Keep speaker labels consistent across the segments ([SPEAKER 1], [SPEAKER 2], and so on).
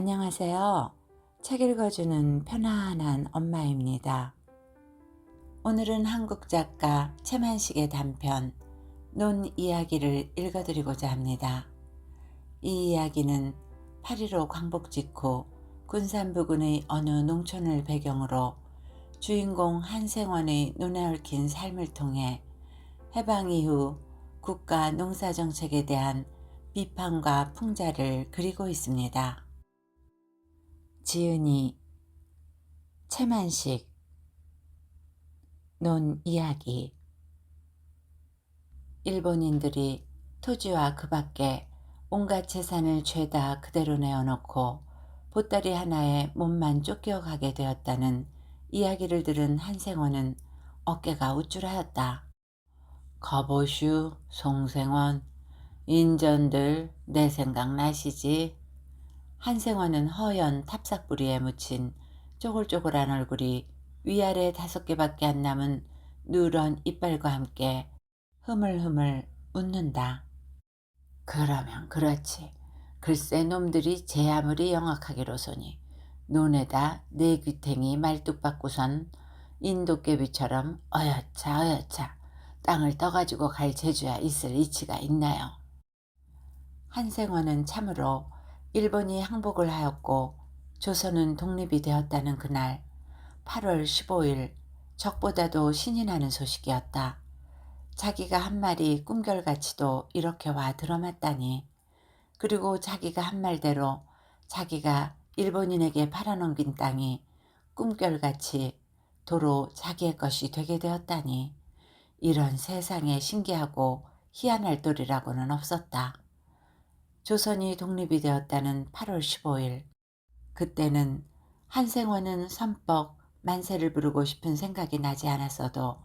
[SPEAKER 1] 안녕하세요. 책 읽어주는 편안한 엄마입니다. 오늘은 한국 작가 채만식의 단편 논 이야기를 읽어드리고자 합니다. 이 이야기는 8.15 광복 직후 군산 부근의 어느 농촌을 배경으로 주인공 한생원의 눈에 얽힌 삶을 통해 해방 이후 국가 농사정책에 대한 비판과 풍자를 그리고 있습니다. 지은이, 채만식, 논 이야기. 일본인들이 토지와 그 밖에 온갖 재산을 죄다 그대로 내어놓고 보따리 하나에 몸만 쫓겨가게 되었다는 이야기를 들은 한생원은 어깨가 우쭐하였다. 가보슈, 송생원, 인전들 내 생각 나시지? 한생원은 허연 탑삭부리에 묻힌 쪼글쪼글한 얼굴이 위아래 5개밖에 안 남은 누런 이빨과 함께 흐물흐물 웃는다. 그러면 그렇지. 글쎄 놈들이 제 아무리 영악하기로서니 논에다 내 귀탱이 말뚝 박고선 인도깨비처럼 어여차 어여차 땅을 떠가지고 갈 재주야 있을 이치가 있나요? 한생원은 참으로 일본이 항복을 하였고 조선은 독립이 되었다는 그날 8월 15일 적보다도 신이 나는 소식이었다. 자기가 한 말이 꿈결같이도 이렇게 와 들어맞다니. 그리고 자기가 한 말대로 자기가 일본인에게 팔아넘긴 땅이 꿈결같이 도로 자기의 것이 되게 되었다니. 이런 세상에 신기하고 희한할 도리라고는 없었다. 조선이 독립이 되었다는 8월 15일. 그때는 한생원은 선뻑 만세를 부르고 싶은 생각이 나지 않았어도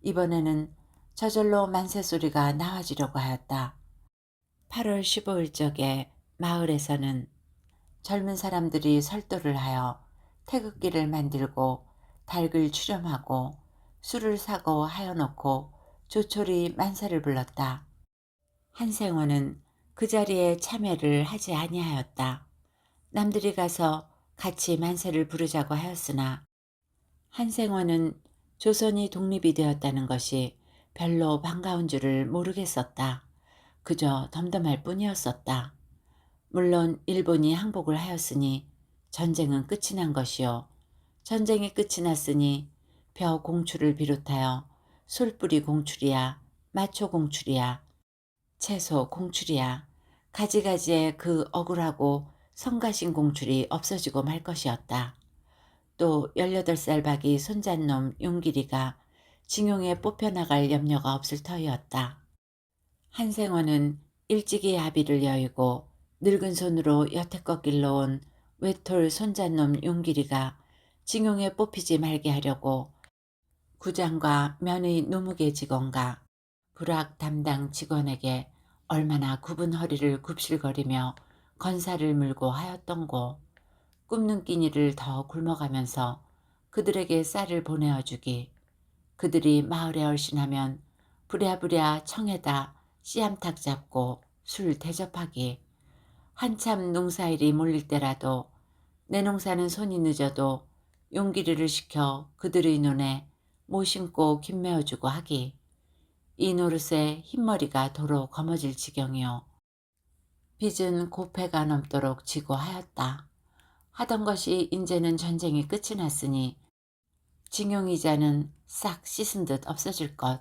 [SPEAKER 1] 이번에는 저절로 만세 소리가 나와지려고 하였다. 8월 15일 적에 마을에서는 젊은 사람들이 설도를 하여 태극기를 만들고 닭을 출염하고 술을 사고 하여놓고 조촐히 만세를 불렀다. 한생원은 그 자리에 참여를 하지 아니하였다. 남들이 가서 같이 만세를 부르자고 하였으나 한생원은 조선이 독립이 되었다는 것이 별로 반가운 줄을 모르겠었다. 그저 덤덤할 뿐이었었다. 물론 일본이 항복을 하였으니 전쟁은 끝이 난 것이요. 전쟁이 끝이 났으니 벼 공출을 비롯하여 솔뿌리 공출이야, 마초 공출이야, 채소 공출이야, 가지가지의 그 억울하고 성가신 공출이 없어지고 말 것이었다. 또 18살 박이 손잣놈 용길이가 징용에 뽑혀나갈 염려가 없을 터이었다. 한생원은 일찍이 아비를 여의고 늙은 손으로 여태껏 길러온 외톨 손잣놈 용길이가 징용에 뽑히지 말게 하려고 구장과 면의 노무개 직원과 불악 담당 직원에게 얼마나 굽은 허리를 굽실거리며 건사를 물고 하였던고. 굽는 끼니를 더 굶어가면서 그들에게 쌀을 보내어 주기. 그들이 마을에 얼씬하면 부랴부랴 청에다 씨암탉 잡고 술 대접하기. 한참 농사일이 몰릴 때라도 내 농사는 손이 늦어도 용기리를 시켜 그들의 눈에 모 심고 김 메어주고 하기. 이 노릇에 흰머리가 도로 검어질 지경이요. 빚은 고패가 넘도록 지고 하였다. 하던 것이 인제는 전쟁이 끝이 났으니 징용이자는 싹 씻은 듯 없어질 것.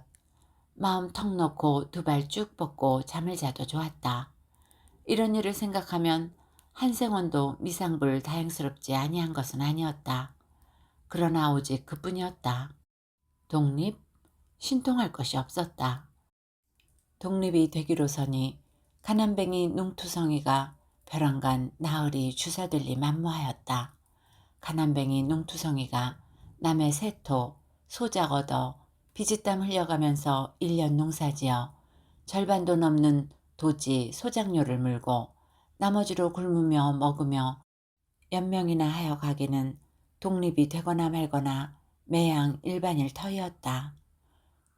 [SPEAKER 1] 마음 턱 놓고 2발 쭉 뻗고 잠을 자도 좋았다. 이런 일을 생각하면 한생원도 미상불 다행스럽지 아니한 것은 아니었다. 그러나 오직 그뿐이었다. 독립? 신통할 것이 없었다. 독립이 되기로서니 가난뱅이 농투성이가 벼랑간 나으리 주사들리 만무하였다. 가난뱅이 농투성이가 남의 세토, 소작 얻어 비지땀 흘려가면서 1년 농사지어 절반도 넘는 도지 소작료를 물고 나머지로 굶으며 먹으며 연명이나 하여 가기는 독립이 되거나 말거나 매양 일반일 터이었다.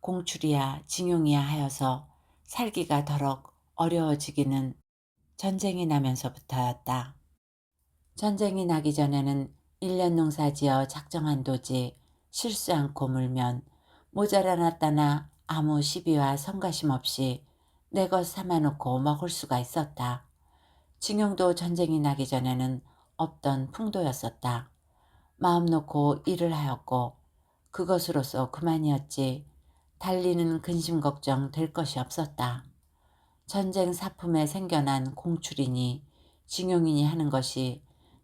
[SPEAKER 1] 공출이야 징용이야 하여서 살기가 더럭 어려워지기는 전쟁이 나면서부터였다. 전쟁이 나기 전에는 1년 농사 지어 작정한 도지 실수 않고 물면 모자라놨다나 아무 시비와 성가심 없이 내 것 삼아놓고 먹을 수가 있었다. 징용도 전쟁이 나기 전에는 없던 풍도였었다. 마음 놓고 일을 하였고 그것으로서 그만이었지 달리는 근심 걱정 될 것이 없었다. 전쟁 사품에 생겨난 공출이니 징용이니 하는 것이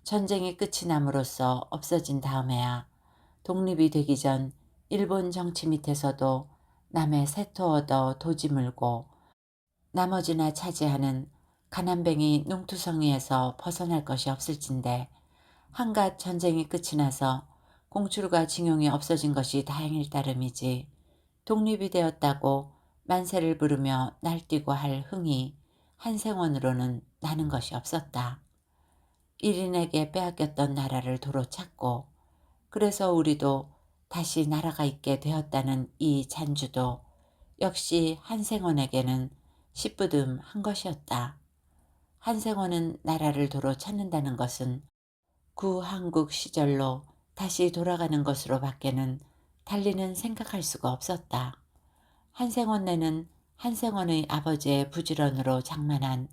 [SPEAKER 1] 전쟁이 끝이 남으로써 없어진 다음에야 독립이 되기 전 일본 정치 밑에서도 남의 세토 얻어 도지 물고 나머지나 차지하는 가난뱅이 농투성이에서 벗어날 것이 없을진데 한갓 전쟁이 끝이 나서 공출과 징용이 없어진 것이 다행일 따름이지 독립이 되었다고 만세를 부르며 날뛰고 할 흥이 한생원으로는 나는 것이 없었다. 일인에게 빼앗겼던 나라를 도로 찾고 그래서 우리도 다시 나라가 있게 되었다는 이 잔주도 역시 한생원에게는 시뿌듬한 것이었다. 한생원은 나라를 도로 찾는다는 것은 구한국 시절로 다시 돌아가는 것으로 밖에는 달리는 생각할 수가 없었다. 한생원네는 한생원의 아버지의 부지런으로 장만한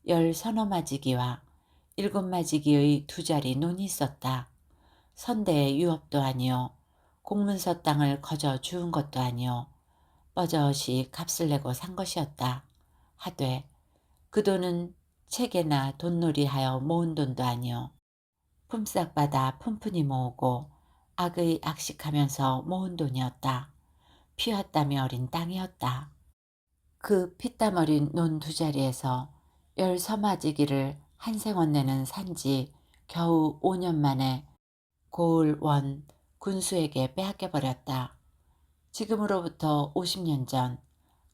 [SPEAKER 1] 10서너 마지기와 7마지기의 2자리 논이 있었다. 선대의 유업도 아니오 공문서 땅을 거저 주운 것도 아니오 뻐젓이 값을 내고 산 것이었다. 하되 그 돈은 책에나 돈놀이하여 모은 돈도 아니오 품삯 받아 푼푼히 모으고 악의 악식하면서 모은 돈이었다. 피왔땀이 어린 땅이었다. 그 피땀 어린 논 2자리에서 10서마지기를 한생원네는 산지 겨우 5년 만에 고을 원 군수에게 빼앗겨버렸다. 지금으로부터 50년 전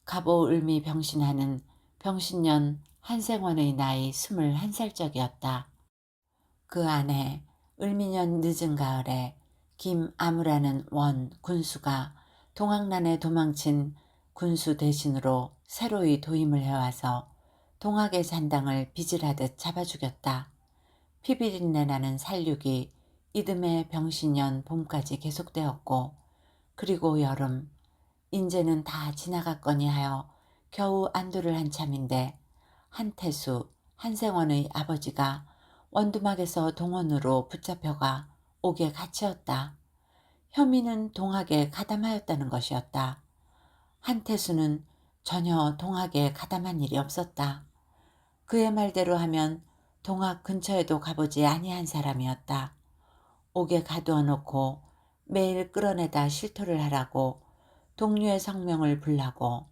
[SPEAKER 1] 갑오 을미 병신하는 병신년 한생원의 나이 21살적이었다. 그 안에 을미년 늦은 가을에 김아무라는 원 군수가 동학난에 도망친 군수 대신으로 새로이 도임을 해와서 동학의 잔당을 빚을하듯 잡아 죽였다. 피비린내 나는 살육이 이듬해 병신년 봄까지 계속되었고 그리고 여름 인제는 다 지나갔거니 하여 겨우 안도를 한 참인데 한태수 한생원의 아버지가 원두막에서 동원으로 붙잡혀가 옥에 갇히었다. 혐의는 동학에 가담하였다는 것이었다. 한태수는 전혀 동학에 가담한 일이 없었다. 그의 말대로 하면 동학 근처에도 가보지 아니한 사람이었다. 옥에 가두어 놓고 매일 끌어내다 실토를 하라고 동료의 성명을 불라고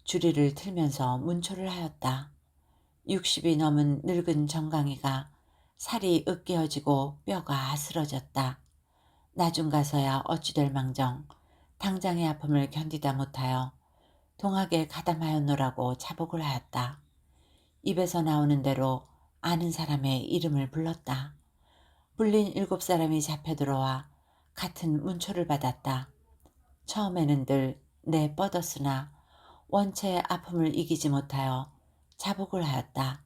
[SPEAKER 1] 주리를 틀면서 문초를 하였다. 60이 넘은 늙은 정강이가 살이 으깨어지고 뼈가 아스러졌다. 나중 가서야 어찌될 망정 당장의 아픔을 견디다 못하여 동학에 가담하였노라고 자복을 하였다. 입에서 나오는 대로 아는 사람의 이름을 불렀다. 불린 7사람이 잡혀 들어와 같은 문초를 받았다. 처음에는 늘 내 뻗었으나 원체의 아픔을 이기지 못하여 자복을 하였다.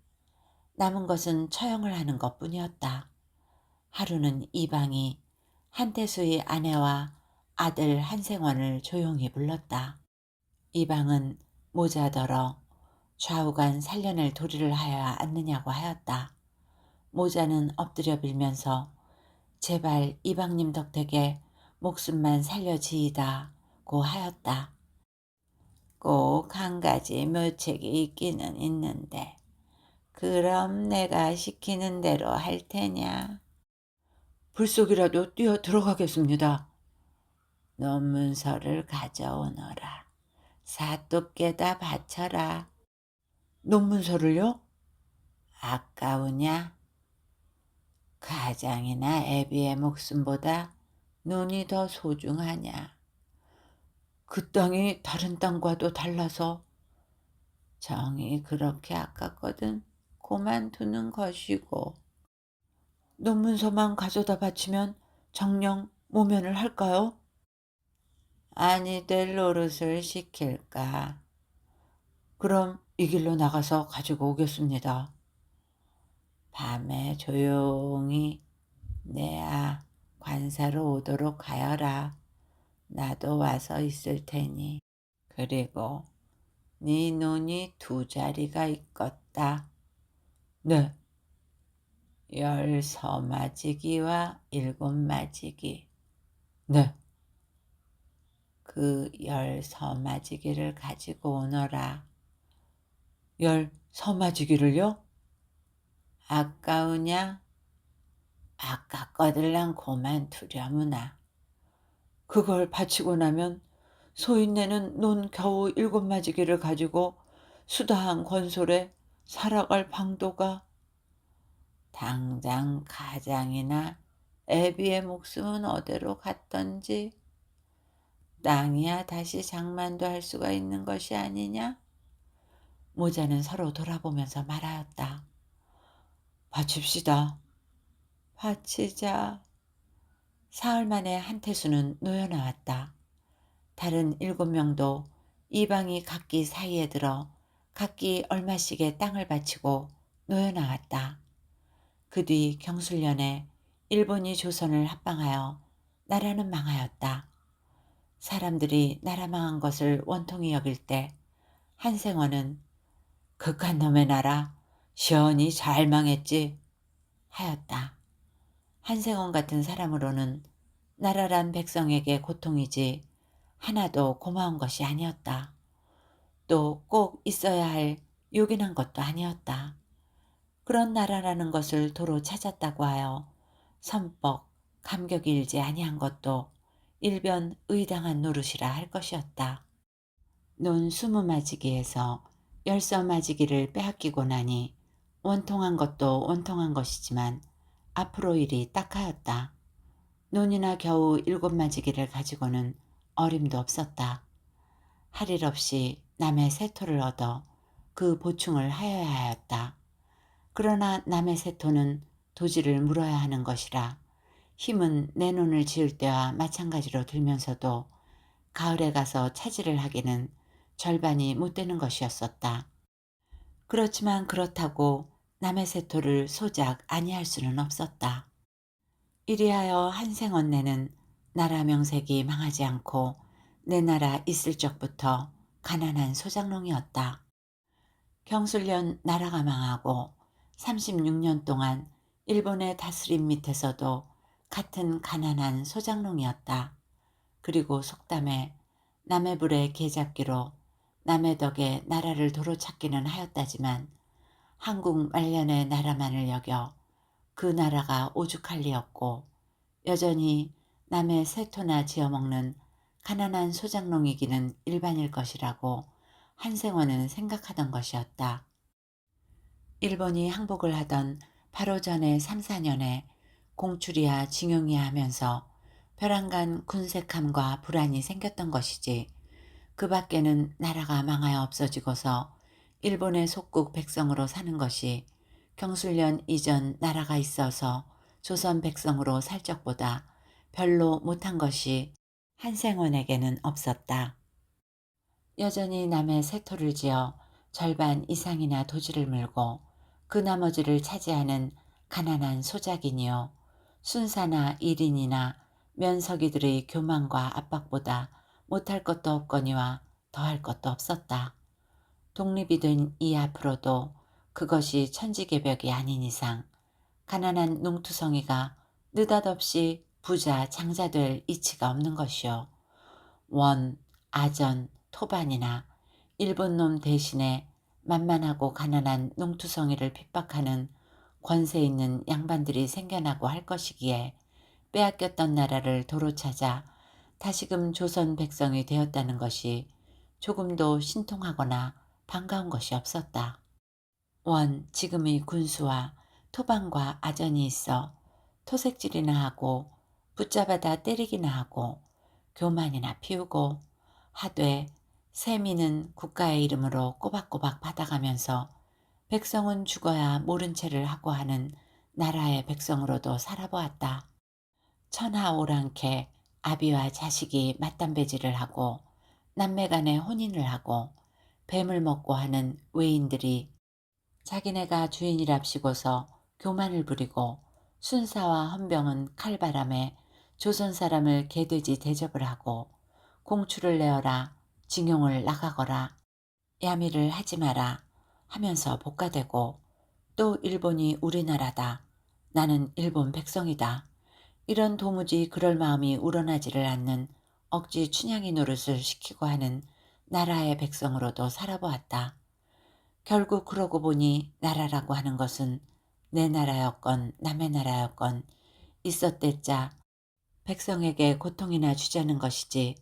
[SPEAKER 1] 남은 것은 처형을 하는 것뿐이었다. 하루는 이방이 한태수의 아내와 아들 한생원을 조용히 불렀다. 이방은 모자더러 좌우간 살려낼 도리를 하여야 않느냐고 하였다. 모자는 엎드려 빌면서 제발 이방님 덕택에 목숨만 살려지이다고 하였다. 꼭 한 가지 묘책이 있기는 있는데 그럼 내가 시키는 대로 할 테냐? 불속이라도 뛰어 들어가겠습니다. 논문서를 가져오너라. 사또께다 바쳐라. 논문서를요? 아까우냐? 가장이나 애비의 목숨보다 눈이 더 소중하냐? 그 땅이 다른 땅과도 달라서 정이 그렇게 아깝거든 그만두는 것이고. 논문서만 가져다 바치면 정녕 모면을 할까요? 아니 될 노릇을 시킬까? 그럼 이 길로 나가서 가지고 오겠습니다. 밤에 조용히 내아 관사로 오도록 하여라. 나도 와서 있을 테니. 그리고 네 눈이 두 자리가 있겄다. 네. 열 서마지기와 일곱 마지기. 네. 그 열 서마지기를 가지고 오너라. 열 서마지기를요? 아까우냐? 아깝거들랑 고만 두려무나. 그걸 바치고 나면 소인네는 논 겨우 일곱 마지기를 가지고 수다한 건솔에 살아갈 방도가. 당장 가장이나 애비의 목숨은 어디로 갔던지. 땅이야 다시 장만도 할 수가 있는 것이 아니냐? 모자는 서로 돌아보면서 말하였다. 바칩시다. 바치자. 사흘 만에 한태수는 놓여 나왔다. 다른 7명도 이방이 각기 사이에 들어 각기 얼마씩의 땅을 바치고 놓여 나왔다. 그 뒤 경술련에 일본이 조선을 합방하여 나라는 망하였다. 사람들이 나라 망한 것을 원통이 여길 때 한생원은 극한 놈의 나라 시원히 잘 망했지 하였다. 한생원 같은 사람으로는 나라란 백성에게 고통이지 하나도 고마운 것이 아니었다. 또 꼭 있어야 할 요긴한 것도 아니었다. 그런 나라라는 것을 도로 찾았다고 하여 선뻑 감격이 일지 아니한 것도 일변 의당한 노릇이라 할 것이었다. 논 20마지기에서 10마지기를 빼앗기고 나니 원통한 것도 원통한 것이지만 앞으로 일이 딱하였다. 논이나 겨우 7마지기를 가지고는 어림도 없었다. 할 일 없이 남의 세토를 얻어 그 보충을 하여야 하였다. 그러나 남의 세토는 도지를 물어야 하는 것이라 힘은 내 논을 지을 때와 마찬가지로 들면서도 가을에 가서 차지를 하기는 절반이 못 되는 것이었었다. 그렇지만 그렇다고 남의 세토를 소작 아니할 수는 없었다. 이리하여 한생언네는 나라 명색이 망하지 않고 내 나라 있을 적부터 가난한 소작농이었다. 경술련 나라가 망하고 36년 동안 일본의 다스림 밑에서도 같은 가난한 소작농이었다. 그리고 속담에 남의 불에 개잡기로 남의 덕에 나라를 도로 찾기는 하였다지만 한국 말년의 나라만을 여겨 그 나라가 오죽할 리였고 여전히 남의 세토나 지어먹는 가난한 소작농이기는 일반일 것이라고 한생원은 생각하던 것이었다. 일본이 항복을 하던 바로 전에 3, 4년에 공출이야 징용이야 하면서 벼랑간 군색함과 불안이 생겼던 것이지 그 밖에는 나라가 망하여 없어지고서 일본의 속국 백성으로 사는 것이 경술련 이전 나라가 있어서 조선 백성으로 살 적보다 별로 못한 것이 한생원에게는 없었다. 여전히 남의 세토를 지어 절반 이상이나 도지를 물고 그 나머지를 차지하는 가난한 소작이니요. 순사나 일인이나 면석이들의 교만과 압박보다 못할 것도 없거니와 더할 것도 없었다. 독립이 된 이 앞으로도 그것이 천지개벽이 아닌 이상 가난한 농투성이가 느닷없이 부자 장자될 이치가 없는 것이요. 원, 아전, 토반이나 일본놈 대신에 만만하고 가난한 농투성이를 핍박하는 권세 있는 양반들이 생겨나고 할 것이기에 빼앗겼던 나라를 도로 찾아 다시금 조선 백성이 되었다는 것이 조금도 신통하거나 반가운 것이 없었다. 원, 지금의 군수와 토반과 아전이 있어 토색질이나 하고 붙잡아다 때리기나 하고 교만이나 피우고 하되 세미는 국가의 이름으로 꼬박꼬박 받아가면서 백성은 죽어야 모른 채를 하고 하는 나라의 백성으로도 살아보았다. 천하오랑캐 아비와 자식이 맞담배질을 하고 남매간에 혼인을 하고 뱀을 먹고 하는 외인들이 자기네가 주인이랍시고서 교만을 부리고 순사와 헌병은 칼바람에 조선 사람을 개돼지 대접을 하고 공추를 내어라, 징용을 나가거라, 야미를 하지 마라 하면서 복가되고 또 일본이 우리나라다. 나는 일본 백성이다. 이런 도무지 그럴 마음이 우러나지를 않는 억지 춘향이 노릇을 시키고 하는 나라의 백성으로도 살아보았다. 결국 그러고 보니 나라라고 하는 것은 내 나라였건 남의 나라였건 있었댔자 백성에게 고통이나 주자는 것이지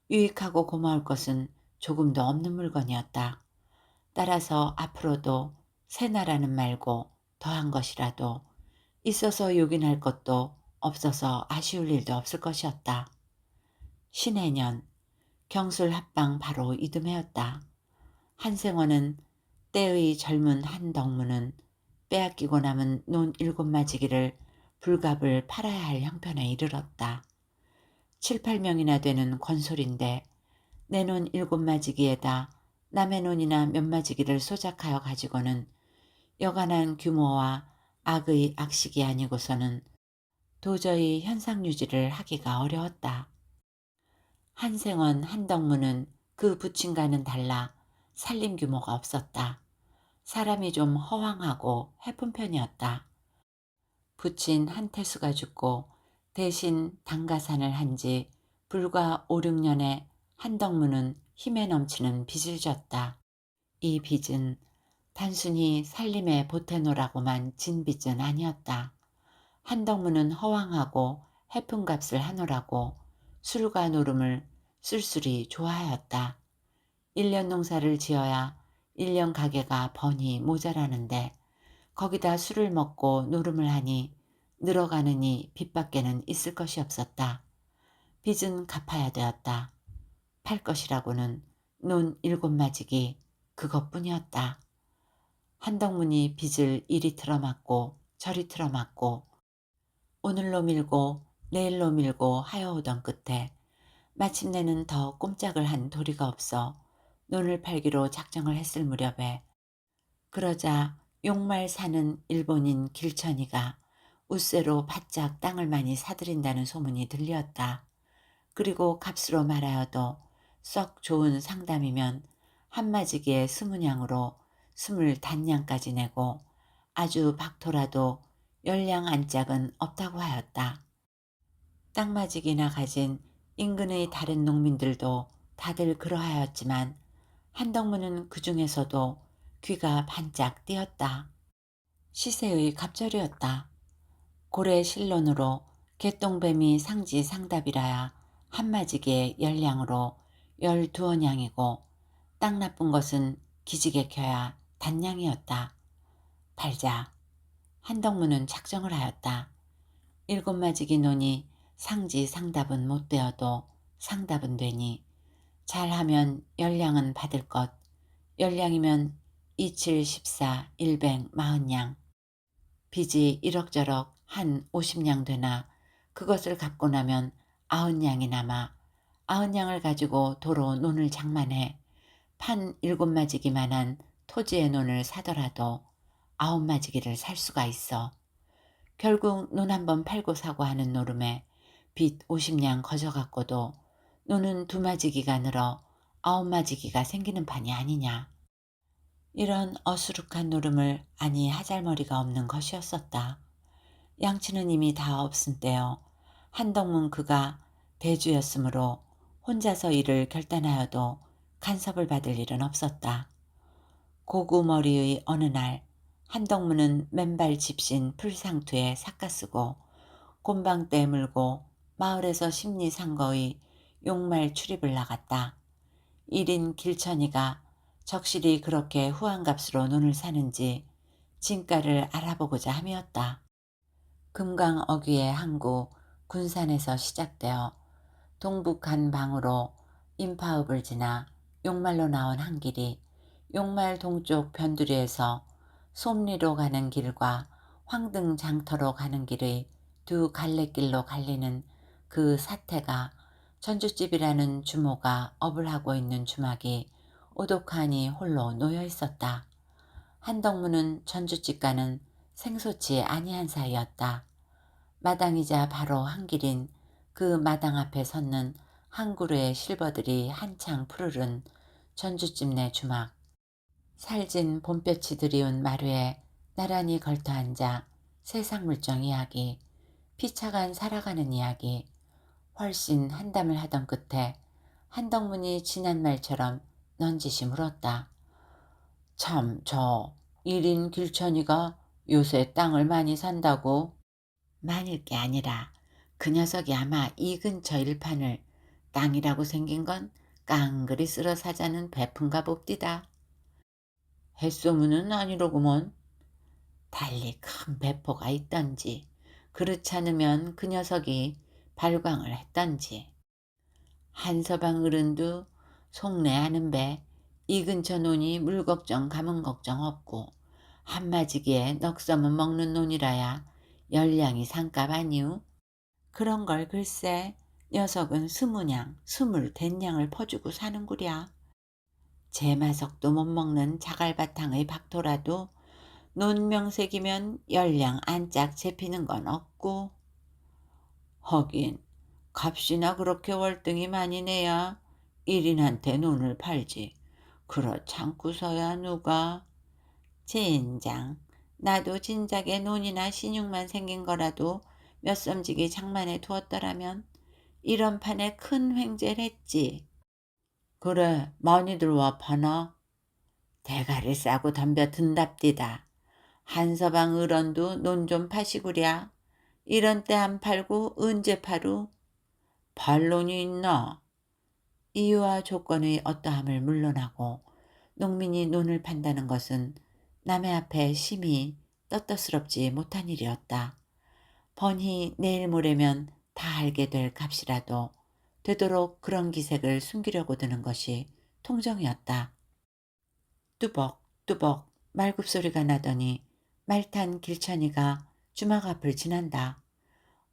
[SPEAKER 1] 유익하고 고마울 것은 조금도 없는 물건이었다. 따라서 앞으로도 새 나라는 말고 더한 것이라도 있어서 요긴할 것도 없어서 아쉬울 일도 없을 것이었다. 신해년 경술 합방 바로 이듬해였다. 한생원은 때의 젊은 한덕무는 빼앗기고 남은 논 7마지기를 불갑을 팔아야 할 형편에 이르렀다. 7, 8명이나 되는 권솔인데 내 논 7마지기에다 남의 논이나 몇 마지기를 소작하여 가지고는 여간한 규모와 악의 악식이 아니고서는 도저히 현상 유지를 하기가 어려웠다. 한생원 한덕무는 그 부친과는 달라 살림 규모가 없었다. 사람이 좀 허황하고 해픈 편이었다. 부친 한태수가 죽고 대신 당가산을 한 지 불과 5, 6년에 한덕무는 힘에 넘치는 빚을 졌다. 이 빚은 단순히 살림에 보태노라고만 진 빚은 아니었다. 한덕무는 허황하고 해픈 값을 하노라고 술과 노름을 쓸쓸히 좋아하였다. 1년 농사를 지어야 1년 가게가 번이 모자라는데 거기다 술을 먹고 노름을 하니 늘어가느니 빚밖에는 있을 것이 없었다. 빚은 갚아야 되었다. 팔 것이라고는 논 7마지기 그것뿐이었다. 한덕문이 빚을 이리 틀어막고 저리 틀어막고 오늘로 밀고 내일로 밀고 하여오던 끝에 마침내는 더 꼼짝을 한 도리가 없어 논을 팔기로 작정을 했을 무렵에 그러자 용말 사는 일본인 길천이가 우쇠로 바짝 땅을 많이 사들인다는 소문이 들렸다. 그리고 값으로 말하여도 썩 좋은 상담이면 한마지기에 20냥으로 20단냥까지 내고 아주 박토라도 10냥 안짝은 없다고 하였다. 땅마지기나 가진 인근의 다른 농민들도 다들 그러하였지만 한덕무는 그 중에서도 귀가 반짝 띄었다. 시세의 갑절이었다. 고래 실론으로 개똥뱀이 상지 상답이라야 한마지기에 10냥으로 12원냥이고 땅 나쁜 것은 기지개 켜야 단냥이었다. 팔자. 한덕무는 작정을 하였다. 7마지기 논이 상지 상답은 못 되어도 상답은 되니 잘하면 10냥은 받을 것, 10냥이면 27, 14, 100, 40냥. 빚이 이럭저럭 한 50냥 되나 그것을 갚고 나면 90냥이 남아 90냥을 가지고 도로 논을 장만해 판 7마지기만한 토지의 논을 사더라도 9마지기를 살 수가 있어. 결국 논 한 번 팔고 사고 하는 노름에 빚 50냥 거저갖고도 논은 2마지기가 늘어 9마지기가 생기는 판이 아니냐. 이런 어수룩한 노름을 아니 하잘머리가 없는 것이었었다. 양치는 이미 다 없은 때요. 한덕문 그가 대주였으므로 혼자서 일을 결단하여도 간섭을 받을 일은 없었다. 고구머리의 어느 날 한덕문은 맨발 집신 풀상투에 삿가쓰고 곰방대 물고 마을에서 심리상거의 용말 출입을 나갔다. 1인 길천이가 적실히 그렇게 후한값으로 논을 사는지 진가를 알아보고자 함이었다. 금강 어귀의 항구 군산에서 시작되어 동북 한 방으로 인파읍을 지나 용말로 나온 한 길이 용말 동쪽 변두리에서 솜리로 가는 길과 황등장터로 가는 길의 두 갈래길로 갈리는 그 사태가 전주집이라는 주모가 업을 하고 있는 주막이 오독하니 홀로 놓여 있었다. 한덕무는 전주집과는 생소치 아니한 사이였다. 마당이자 바로 한 길인 그 마당 앞에 섰는 한 그루의 실버들이 한창 푸르른 전주집 내 주막. 살진 봄볕이 드리운 마루에 나란히 걸터앉아 세상 물정 이야기, 피차간 살아가는 이야기, 훨씬 한담을 하던 끝에 한덕문이 지난 말처럼 넌지시 물었다. 참, 저 1인 길천이가 요새 땅을 많이 산다고? 많을 게 아니라 그 녀석이 아마 이 근처 일판을 땅이라고 생긴 건 깡그리 쓸어 사자는 베푼가 봅디다. 햇소문은 아니로구먼. 달리 큰 배포가 있던지 그렇지 않으면 그 녀석이 발광을 했던지. 한서방 어른도 속내하는 배 이 근처 논이 물 걱정 가문 걱정 없고 한마지기에 넋서문 먹는 논이라야 열량이 산값 아니우. 그런 걸 글쎄 녀석은 스무냥 스물 된냥을 퍼주고 사는구랴. 제마석도 못 먹는 자갈바탕의 박토라도 논명색이면 열량 안짝 재피는 건 없고. 하긴 값이나 그렇게 월등히 많이 내야 일인한테 논을 팔지. 그렇잖고서야 누가. 젠장, 나도 진작에 논이나 신육만 생긴 거라도 몇 섬지기 장만해 두었더라면 이런 판에 큰 횡재를 했지. 그래, 많이들 와 파나? 대가를 싸고 덤벼 든답디다. 한서방 어런도 논 좀 파시구랴. 이런 때 안 팔고 언제 파루? 반론이 있나? 이유와 조건의 어떠함을 물러나고 농민이 논을 판다는 것은 남의 앞에 심히 떳떳스럽지 못한 일이었다. 번히 내일 모레면 다 알게 될 값이라도 되도록 그런 기색을 숨기려고 드는 것이 통정이었다. 뚜벅뚜벅 말굽소리가 나더니 말탄 길천이가 주막 앞을 지난다.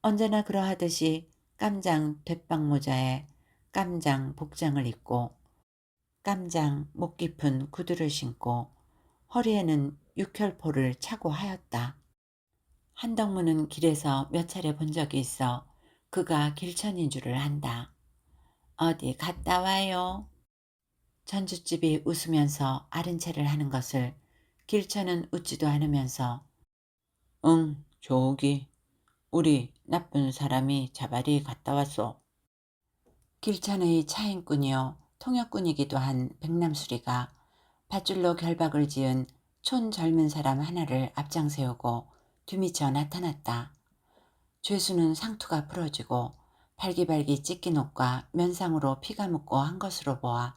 [SPEAKER 1] 언제나 그러하듯이 깜장 돛박 모자에 깜장 복장을 입고 깜장 목 깊은 구두를 신고 허리에는 육혈포를 차고 하였다. 한덕문은 길에서 몇 차례 본 적이 있어 그가 길천인 줄을 안다. 어디 갔다 와요? 전주집이 웃으면서 아른 체를 하는 것을 길천은 웃지도 않으면서 응, 저기 우리 나쁜 사람이 자발이 갔다 왔소. 길천의 차인꾼이요 통역꾼이기도 한 백남수리가 밧줄로 결박을 지은 촌 젊은 사람 하나를 앞장세우고 뒤미쳐 나타났다. 죄수는 상투가 부러지고 발기발기 찢긴 옷과 면상으로 피가 묻고 한 것으로 보아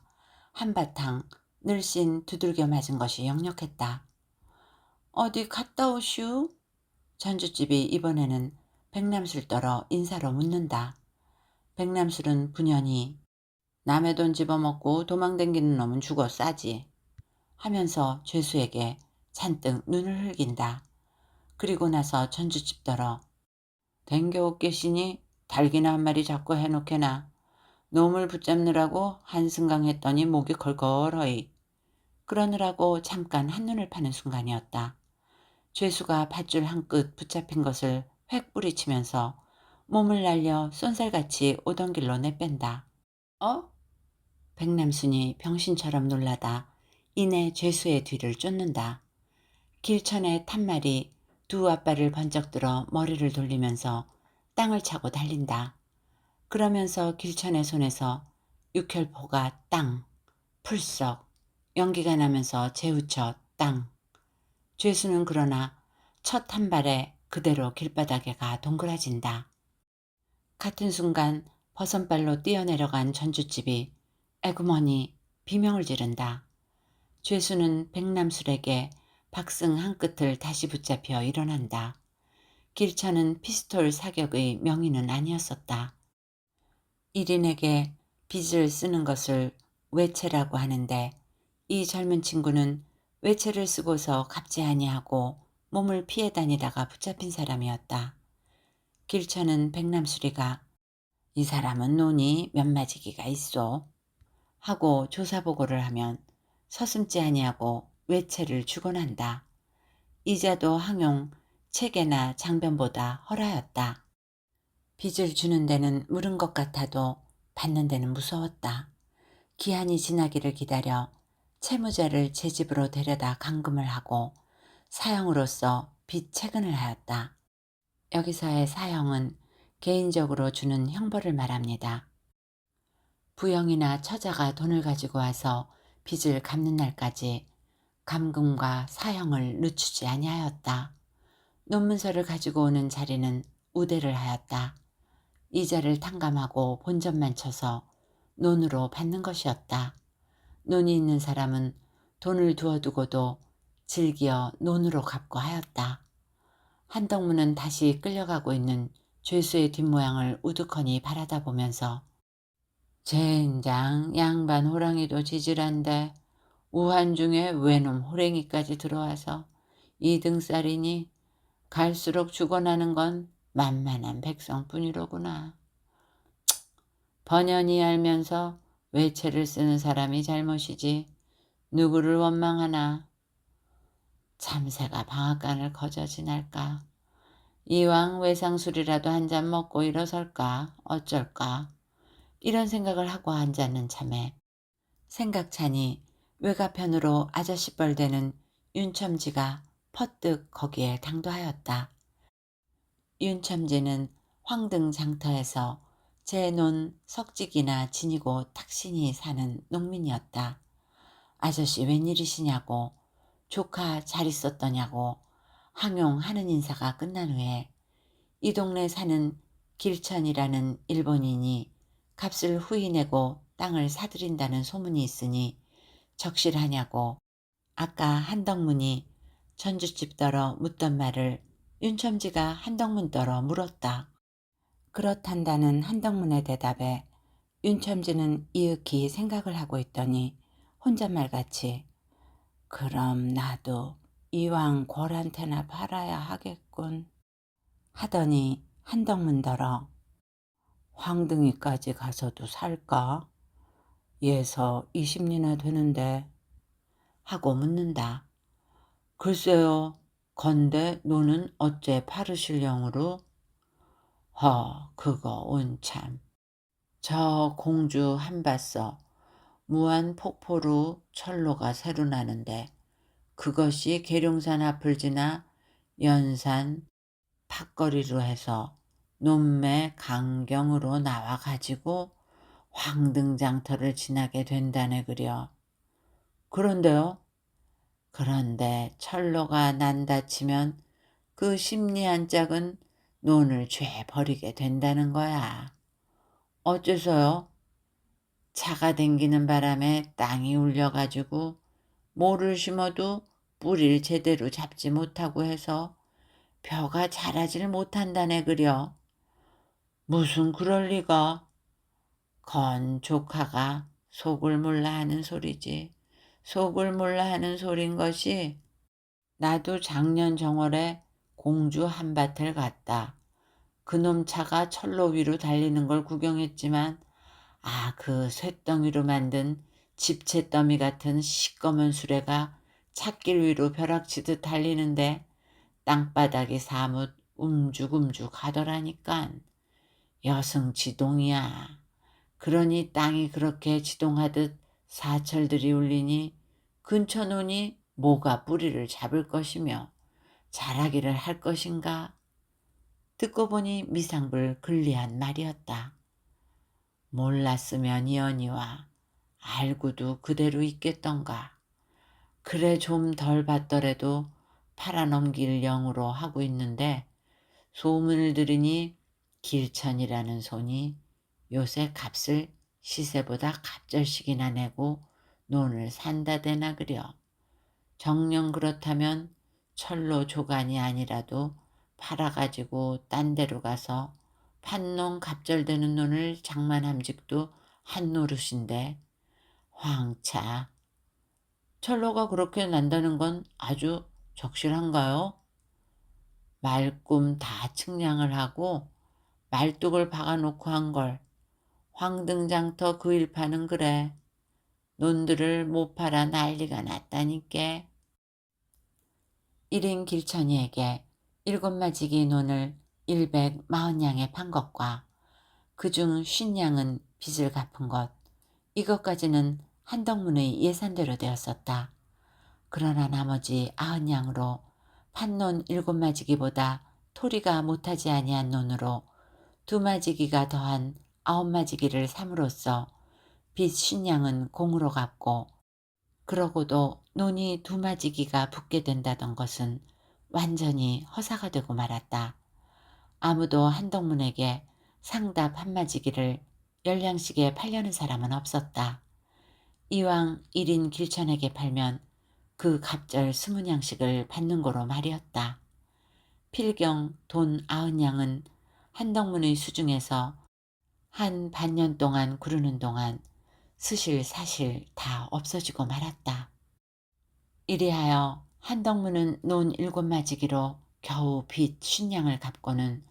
[SPEAKER 1] 한바탕 늘씬 두들겨 맞은 것이 역력했다. 어디 갔다 오슈? 전주집이 이번에는 백남술 떨어 인사로 묻는다. 백남술은 분연히 남의 돈 집어먹고 도망댕기는 놈은 죽어 싸지 하면서 죄수에게 잔뜩 눈을 흘긴다. 그리고 나서 전주집더러 댕겨 계시니 닭이나 한 마리 잡고 해놓게나. 놈을 붙잡느라고 한승강 했더니 목이 걸걸허이. 그러느라고 잠깐 한눈을 파는 순간이었다. 죄수가 밧줄 한 끝 붙잡힌 것을 획 뿌리치면서 몸을 날려 쏜살같이 오던 길로 내뺀다. 어? 백남순이 병신처럼 놀라다 이내 죄수의 뒤를 쫓는다. 길천의 탄말이 두 앞발을 번쩍 들어 머리를 돌리면서 땅을 차고 달린다. 그러면서 길천의 손에서 육혈포가 땅, 풀썩, 연기가 나면서 재우쳐 땅. 죄수는 그러나 첫 한 발에 그대로 길바닥에 가 동그라진다. 같은 순간 버선발로 뛰어내려간 전주집이 에구머니 비명을 지른다. 죄수는 백남술에게 박승 한 끝을 다시 붙잡혀 일어난다. 길천은 피스톨 사격의 명의는 아니었었다. 1인에게 빚을 쓰는 것을 외채라고 하는데 이 젊은 친구는 외채를 쓰고서 갚지 아니하고 몸을 피해 다니다가 붙잡힌 사람이었다. 길천은 백남수리가 이 사람은 논이 몇 마지기가 있어 하고 조사보고를 하면 서슴지 아니하고 외채를 주곤 한다. 이자도 항용 체계나 장변보다 헐하였다. 빚을 주는 데는 물은 것 같아도 받는 데는 무서웠다. 기한이 지나기를 기다려 채무자를 제 집으로 데려다 감금을 하고 사형으로서 빚 채근을 하였다. 여기서의 사형은 개인적으로 주는 형벌을 말합니다. 부영이나 처자가 돈을 가지고 와서 빚을 갚는 날까지 감금과 사형을 늦추지 아니하였다. 논문서를 가지고 오는 자리는 우대를 하였다. 이자를 탕감하고 본전만 쳐서 논으로 받는 것이었다. 논이 있는 사람은 돈을 두어두고도 즐겨 논으로 갚고 하였다. 한덕문은 다시 끌려가고 있는 죄수의 뒷모양을 우두커니 바라다 보면서 젠장 양반 호랑이도 지질한데 우한중에 외놈 호랭이까지 들어와서 이등살이니 갈수록 죽어나는 건 만만한 백성뿐이로구나. 번연히 알면서 외채를 쓰는 사람이 잘못이지 누구를 원망하나. 참새가 방앗간을 거저 지날까. 이왕 외상술이라도 한 잔 먹고 일어설까 어쩔까. 이런 생각을 하고 앉았는 참에 생각차니 외가편으로 아저씨뻘 되는 윤첨지가 퍼뜩 거기에 당도하였다. 윤첨지는 황등장터에서 제 논 석직이나 지니고 탁신이 사는 농민이었다. 아저씨 웬일이시냐고 조카 잘 있었더냐고 항용하는 인사가 끝난 후에 이 동네 사는 길천이라는 일본인이 값을 후히 내고 땅을 사들인다는 소문이 있으니 적실하냐고 아까 한덕문이 전주집더러 묻던 말을 윤첨지가 한덕문더러 물었다. 그렇단다는 한덕문의 대답에 윤첨지는 이윽히 생각을 하고 있더니 혼잣말같이 그럼 나도 이왕 골한테나 팔아야 하겠군 하더니 한덕문더러 황등이까지 가서도 살까? 예서 20리나 되는데 하고 묻는다. 글쎄요. 건데 노는 어째 파르실령으로? 그거 온참. 저 공주 한바서 무한 폭포로 철로가 새로 나는데 그것이 계룡산 앞을 지나 연산 팥거리로 해서 논매 강경으로 나와가지고 황등장터를 지나게 된다네 그려. 그런데요? 그런데 철로가 난다 치면 그 심리한 짝은 논을 죄 버리게 된다는 거야. 어째서요? 차가 댕기는 바람에 땅이 울려가지고 모를 심어도 뿌리를 제대로 잡지 못하고 해서 벼가 자라질 못한다네 그려. 무슨 그럴 리가. 건 조카가 속을 몰라 하는 소리지. 속을 몰라 하는 소린 것이 나도 작년 정월에 공주 한밭을 갔다. 그놈 차가 철로 위로 달리는 걸 구경했지만 그 쇳덩이로 만든 집채더미 같은 시꺼먼 수레가 찻길 위로 벼락치듯 달리는데 땅바닥이 사뭇 움죽움죽 하더라니깐. 여승지동이야. 그러니 땅이 그렇게 지동하듯 사철들이 울리니 근처 논이 뭐가 뿌리를 잡을 것이며 자라기를 할 것인가. 듣고 보니 미상불 근리한 말이었다. 몰랐으면 이언이와 알고도 그대로 있겠던가. 그래 좀 덜 받더라도 팔아넘길 영으로 하고 있는데 소문을 들으니 길천이라는 손이 요새 값을 시세보다 갑절씩이나 내고 논을 산다대나 그려. 정녕 그렇다면 철로 조간이 아니라도 팔아가지고 딴 데로 가서 판농 갑절되는 논을 장만함직도 한 노릇인데 황차. 철로가 그렇게 난다는 건 아주 적실한가요? 말꿈 다 측량을 하고 말뚝을 박아놓고 한 걸 황등장터 그 일파는 그래. 논들을 못 팔아 난리가 났다니께. 1인 길천이에게 7마지기 논을 140양에 판 것과 그중 50양은 빚을 갚은 것, 이것까지는 한덕문의 예산대로 되었었다. 그러나 나머지 90양으로 판논 7마지기보다 토리가 못하지 아니한 논으로 2마지기가 더한 9마지기를 삼으로써 빚 50양은 공으로 갚고, 그러고도 논이 2마지기가 붙게 된다던 것은 완전히 허사가 되고 말았다. 아무도 한덕문에게 상답 1마지기를 10량씩에 팔려는 사람은 없었다. 이왕 1인 길천에게 팔면 그 갑절 20냥씩을 받는 거로 말이었다. 필경 돈 90냥은 한덕문의 수중에서 한 반년 동안 구르는 동안 스실사실 다 없어지고 말았다. 이리하여 한덕문은 논 7마지기로 겨우 빚 50냥을 갚고는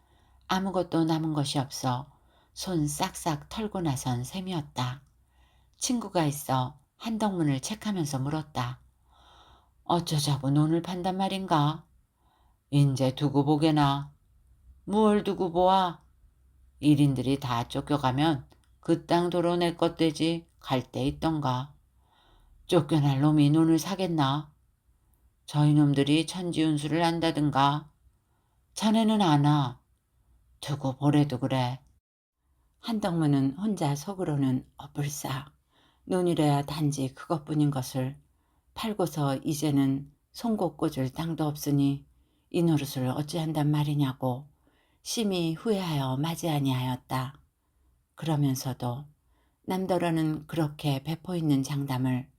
[SPEAKER 1] 아무것도 남은 것이 없어 손 싹싹 털고 나선 셈이었다. 친구가 있어 한덕문을 책하면서 물었다. 어쩌자고 논을 판단 말인가? 인제 두고 보게나. 뭘 두고 보아? 일인들이 다 쫓겨가면 그 땅 도로 내 것 되지 갈 데 있던가. 쫓겨날 놈이 논을 사겠나? 저희 놈들이 천지운수를 안다든가. 자네는 아나. 두고 보래도 그래. 한덕문은 혼자 속으로는 어불싸 논이래야 단지 그것뿐인 것을 팔고서 이제는 송곳 꽂을 땅도 없으니 이 노릇을 어찌한단 말이냐고 심히 후회하여 맞이 아니하였다. 그러면서도 남더러는 그렇게 배포 있는 장담을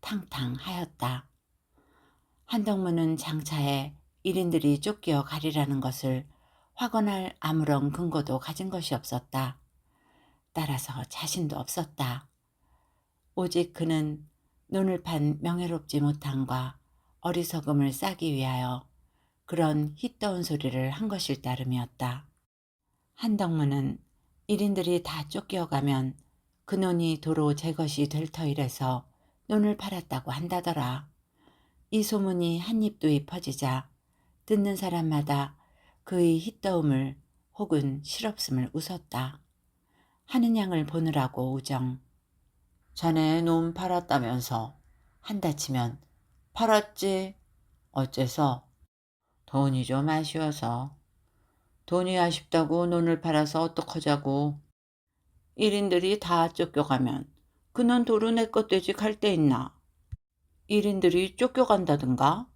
[SPEAKER 1] 탕탕하였다. 한덕문은 장차에 1인들이 쫓겨 가리라는 것을 확언할 아무런 근거도 가진 것이 없었다. 따라서 자신도 없었다. 오직 그는 논을 판 명예롭지 못함과 어리석음을 싸기 위하여 그런 휘떠운 소리를 한 것일 따름이었다. 한덕문은 1인들이 다 쫓겨가면 그 논이 도로 제 것이 될 터이래서 논을 팔았다고 한다더라. 이 소문이 한 입두입 퍼지자 듣는 사람마다 그의 휘떠움을 혹은 실없음을 웃었다. 하는 양을 보느라고 우정. 자네 논 팔았다면서. 한다치면 팔았지. 어째서? 돈이 좀 아쉬워서. 돈이 아쉽다고 논을 팔아서 어떡하자고. 1인들이 다 쫓겨가면 그 논 도로 내 것 되지 갈 데 있나. 1인들이 쫓겨간다든가?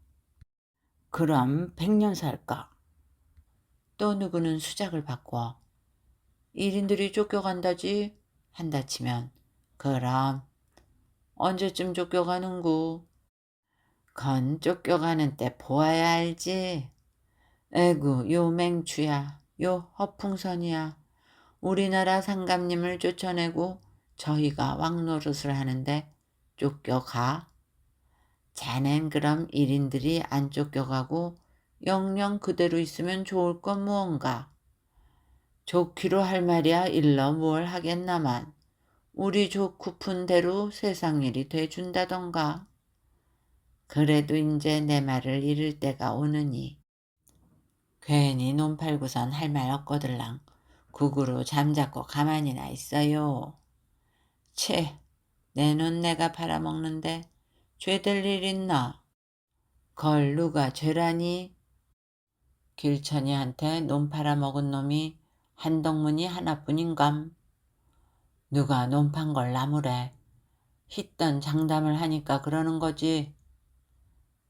[SPEAKER 1] 그럼 100년 살까. 또 누구는 수작을 바꿔 1인들이 쫓겨간다지 한다치면 그럼 언제쯤 쫓겨가는구. 건 쫓겨가는 때 보아야 알지. 에구 요 맹추야 요 허풍선이야. 우리나라 상감님을 쫓아내고 저희가 왕노릇을 하는데 쫓겨가. 자넨 그럼 1인들이 안 쫓겨가고 영영 그대로 있으면 좋을 건 무언가. 좋기로 할 말이야 일러 뭘 하겠나만 우리 좋고픈 대로 세상 일이 돼준다던가. 그래도 인제 내 말을 잃을 때가 오느니 괜히 논 팔고선 할 말 없거들랑 국으로 잠자코 가만히나 있어요. 채, 내 논 내가 팔아먹는데 죄 될 일 있나? 걸 누가 죄라니? 길천이한테 논 팔아먹은 놈이 한덕문이 하나뿐인감. 누가 논 판 걸 나무래. 했던 장담을 하니까 그러는 거지.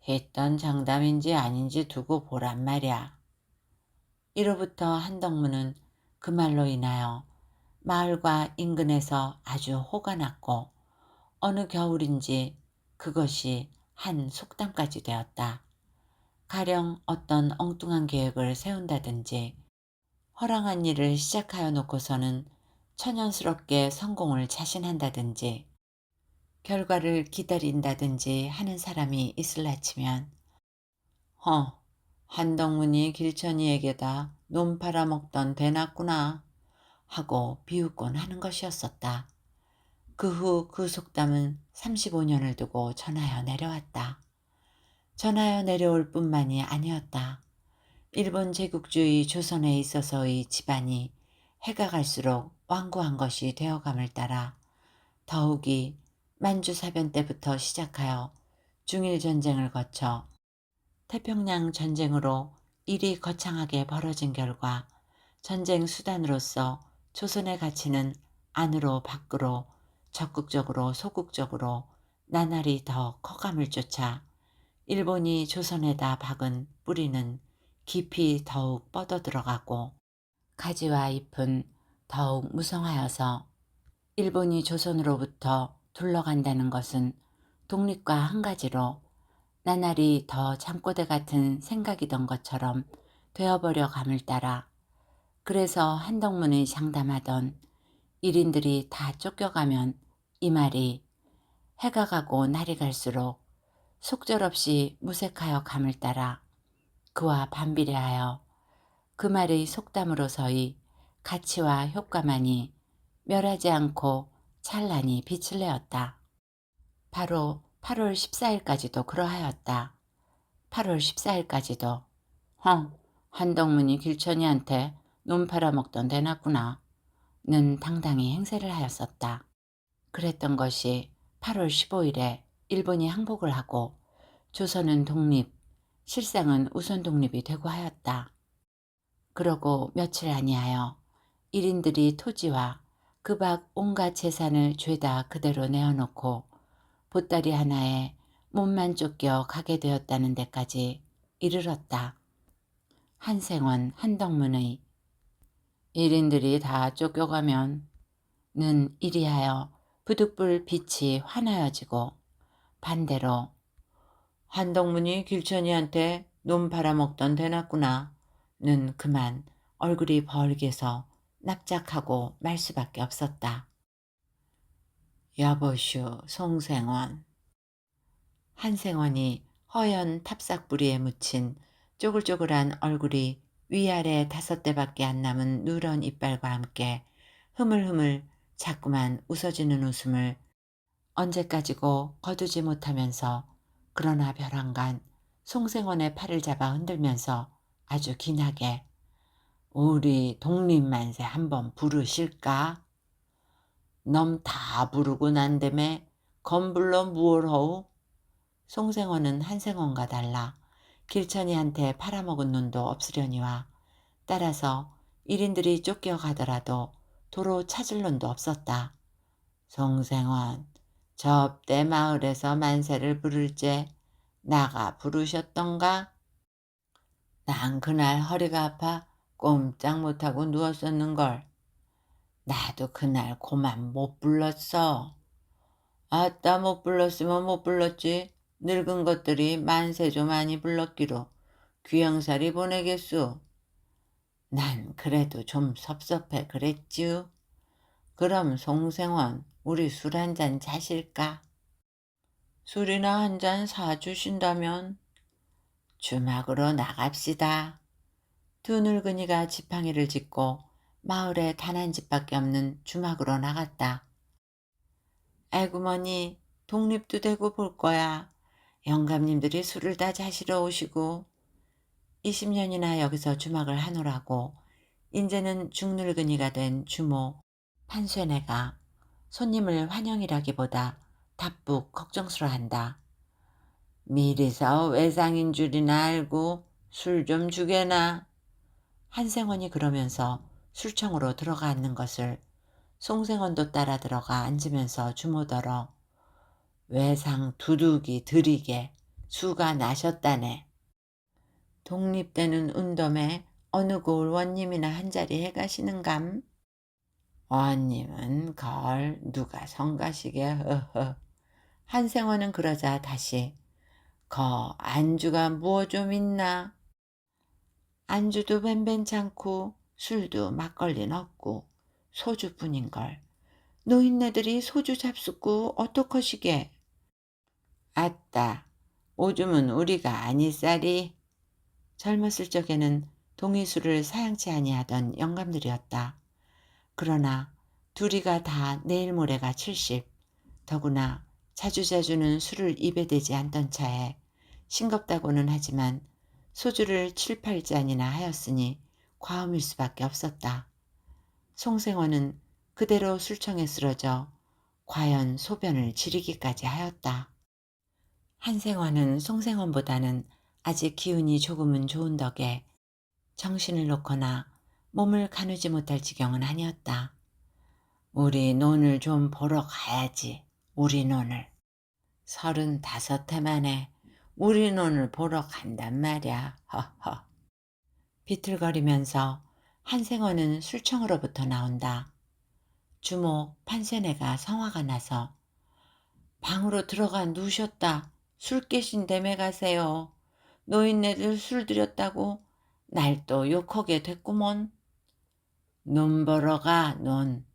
[SPEAKER 1] 했던 장담인지 아닌지 두고 보란 말이야. 이로부터 한덕문은 그 말로 인하여 마을과 인근에서 아주 호가 났고 어느 겨울인지 그것이 한 속담까지 되었다. 가령 어떤 엉뚱한 계획을 세운다든지 허랑한 일을 시작하여 놓고서는 천연스럽게 성공을 자신한다든지 결과를 기다린다든지 하는 사람이 있을라 치면 한덕문이 길천이에게다 논 팔아먹던 대놨구나 하고 비웃곤 하는 것이었었다. 그 후 그 속담은 35년을 두고 전하여 내려왔다. 전하여 내려올 뿐만이 아니었다. 일본 제국주의 조선에 있어서의 집안이 해가 갈수록 완고한 것이 되어감을 따라 더욱이 만주사변 때부터 시작하여 중일전쟁을 거쳐 태평양 전쟁으로 일이 거창하게 벌어진 결과 전쟁 수단으로서 조선의 가치는 안으로 밖으로 적극적으로 소극적으로 나날이 더 커감을 쫓아 일본이 조선에다 박은 뿌리는 깊이 더욱 뻗어 들어가고 가지와 잎은 더욱 무성하여서 일본이 조선으로부터 둘러간다는 것은 독립과 한 가지로 나날이 더 잠꼬대 같은 생각이던 것처럼 되어버려 감을 따라 그래서 한덕문의 장담하던 일인들이 다 쫓겨가면 이 말이 해가 가고 날이 갈수록 속절없이 무색하여 감을 따라 그와 반비례하여 그 말의 속담으로서의 가치와 효과만이 멸하지 않고 찬란히 빛을 내었다. 바로 8월 14일까지도 그러하였다. 8월 14일까지도 한덕문이 길천이한테 논 팔아먹던 데났구나 는 당당히 행세를 하였었다. 그랬던 것이 8월 15일에 일본이 항복을 하고 조선은 독립, 실상은 우선 독립이 되고 하였다. 그러고 며칠 아니하여 일인들이 토지와 그 밖 온갖 재산을 죄다 그대로 내어놓고 보따리 하나에 몸만 쫓겨 가게 되었다는 데까지 이르렀다. 한생원 한덕문의 일인들이 다 쫓겨가면 는 이리하여 부득불 빛이 환하여지고 반대로 한덕문이 길천이한테 논 팔아먹던 데났구나 는 그만 얼굴이 벌게서 납작하고 말 수밖에 없었다. 여보슈 송생원. 한생원이 허연 탑삭부리에 묻힌 쪼글쪼글한 얼굴이 위아래 5대밖에 안 남은 누런 이빨과 함께 흐물흐물 자꾸만 웃어지는 웃음을 언제까지고 거두지 못하면서 그러나 벼랑간 송생원의 팔을 잡아 흔들면서 아주 긴하게 우리 독립만세 한번 부르실까? 넘 다 부르고 난다음에 건불러 무얼 허우? 송생원은 한생원과 달라 길천이한테 팔아먹은 눈도 없으려니와 따라서 일인들이 쫓겨가더라도 도로 찾을 눈도 없었다. 송생원, 접대 마을에서 만세를 부를제 나가 부르셨던가? 난 그날 허리가 아파 꼼짝 못하고 누웠었는걸. 나도 그날 고만 못 불렀어. 아따 못 불렀으면 못 불렀지. 늙은 것들이 만세 좀 많이 불렀기로 귀영살이 보내겠수. 난 그래도 좀 섭섭해 그랬쥬. 그럼 송생원 우리 술 한잔 자실까? 술이나 한잔 사주신다면 주막으로 나갑시다. 두 늙은이가 지팡이를 짚고 마을에 단 한 집밖에 없는 주막으로 나갔다. 애구머니 독립도 되고 볼 거야. 영감님들이 술을 다 자시러 오시고 20년이나 여기서 주막을 하노라고 인제는 중늙은이가 된 주모 판쇠네가 손님을 환영이라기보다 답북 걱정스러워한다. 미리서 외상인 줄이나 알고 술 좀 주게나. 한생원이 그러면서 술청으로 들어가 앉는 것을 송생원도 따라 들어가 앉으면서 주모더러 외상 두둑이 들이게 수가 나셨다네. 독립되는 운동에 어느 고을 원님이나 한자리 해가시는감? 원님은 걸 누가 성가시게 허허. 한생원은 그러자 다시 거 안주가 무어 좀 있나? 안주도 벤벤찮고 술도 막걸리는 없고 소주뿐인걸. 노인네들이 소주 잡숫고 어떡하시게? 아따 오줌은 우리가 아니싸리. 젊었을 적에는 동이술을 사양치 아니하던 영감들이었다. 그러나 둘이가 다 내일 모레가 70, 더구나 자주자주는 술을 입에 대지 않던 차에 싱겁다고는 하지만 소주를 7~8잔이나 하였으니 과음일 수밖에 없었다. 송생원은 그대로 술청에 쓰러져 과연 소변을 지리기까지 하였다. 한생원은 송생원보다는 아직 기운이 조금은 좋은 덕에 정신을 놓거나 몸을 가누지 못할 지경은 아니었다. 우리 논을 좀 보러 가야지. 우리 논을. 35해 만에 우리 논을 보러 간단 말이야. 허허. 비틀거리면서 한생원은 술청으로부터 나온다. 주목 판세네가 성화가 나서 방으로 들어가 누우셨다. 술 깨신 데매 가세요. 노인네들 술 들였다고 날 또 욕하게 됐구먼. 논 보러 가, 논.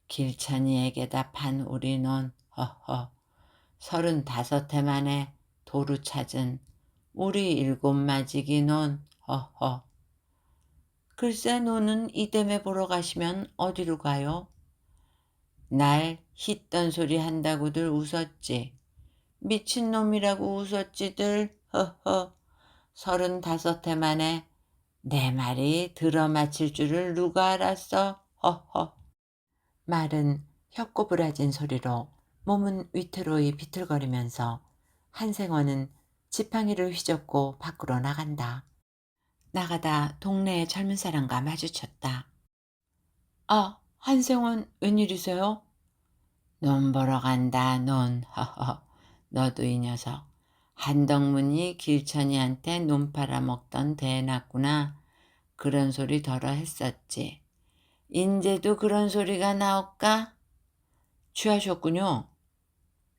[SPEAKER 1] 길천이에게다 판 우리 논. 허허. 35해 만에 도루 찾은 우리 7마지기 논. 허허. 글쎄 논은 이댐에 보러 가시면 어디로 가요? 날 힛던 소리 한다고들 웃었지. 미친놈이라고 웃었지들. 허허. 35해 만에 내 말이 들어맞힐 줄을 누가 알았어. 허허. 말은 혀꼬부라진 소리로 몸은 위태로이 비틀거리면서 한생원은 지팡이를 휘젓고 밖으로 나간다. 나가다 동네의 젊은 사람과 마주쳤다. 아, 한생원 웬일이세요? 논 보러 간다, 논. 허허. 너도 이 녀석. 한덕문이 길천이한테 논 팔아먹던 대놨구나. 그런 소리 덜어 했었지. 인제도 그런 소리가 나올까? 취하셨군요.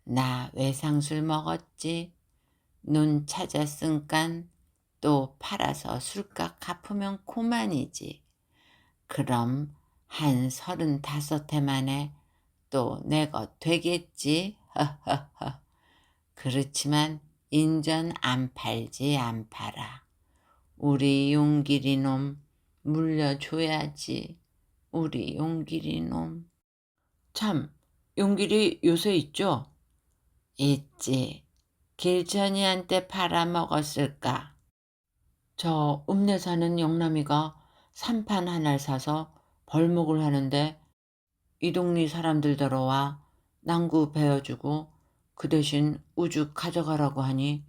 [SPEAKER 1] 나 외상술 먹었지. 논 찾았으니깐 또 팔아서 술값 갚으면 고만이지. 그럼 한 35해 만에 또 내 것 되겠지. 허허허. 그렇지만 인전 안 팔지 안 팔아. 우리 용길이 놈 물려줘야지. 우리 용길이 놈. 참, 용길이 요새 있죠? 있지. 길천이한테 팔아먹었을까? 저 읍내 사는 영남이가 산판 하나를 사서 벌목을 하는데 이 동네 사람들 들어와 낭구 베어주고 그 대신 우죽 가져가라고 하니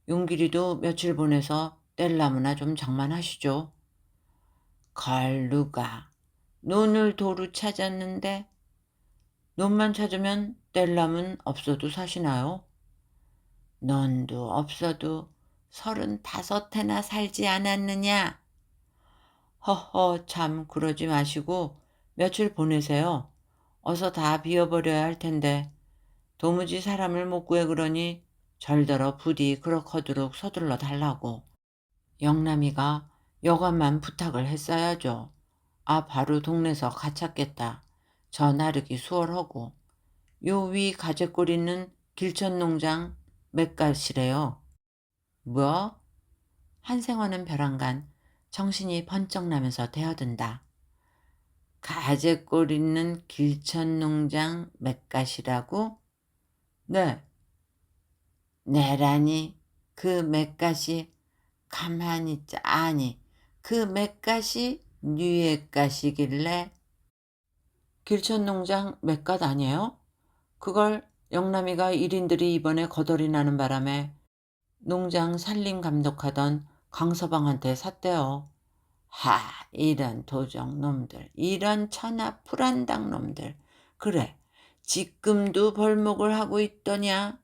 [SPEAKER 1] 용길이도 며칠 보내서 뗄나무나 좀 장만하시죠. 걸 누가 논을 도루 찾았는데 논만 찾으면 뗄나무는 없어도 사시나요? 논도 없어도 35해나 살지 않았느냐? 허허 참 그러지 마시고 며칠 보내세요. 어서 다 비워버려야 할 텐데 도무지 사람을 못 구해 그러니 절더러 부디 그럭하도록 서둘러 달라고. 영남이가 여간만 부탁을 했어야죠. 아 바로 동네서 가찾겠다. 저 나르기 수월하고. 요 위 가재골 있는 길천농장 맷갓이래요. 뭐? 한생원은 벼랑간 정신이 번쩍 나면서 대어든다. 가재골 있는 길천농장 맷갓이라고? 네. 내라니 그 맷갓이 가만히 있자. 아니 그 맷갓이 뉘엣갓이길래. 길천농장 맷갓 아니에요? 그걸 영남이가 1인들이 이번에 거덜이 나는 바람에 농장 살림 감독하던 강서방한테 샀대요. 하, 이런 도적 놈들, 이런 천하 불안당 놈들. 그래, 지금도 벌목을 하고 있더냐?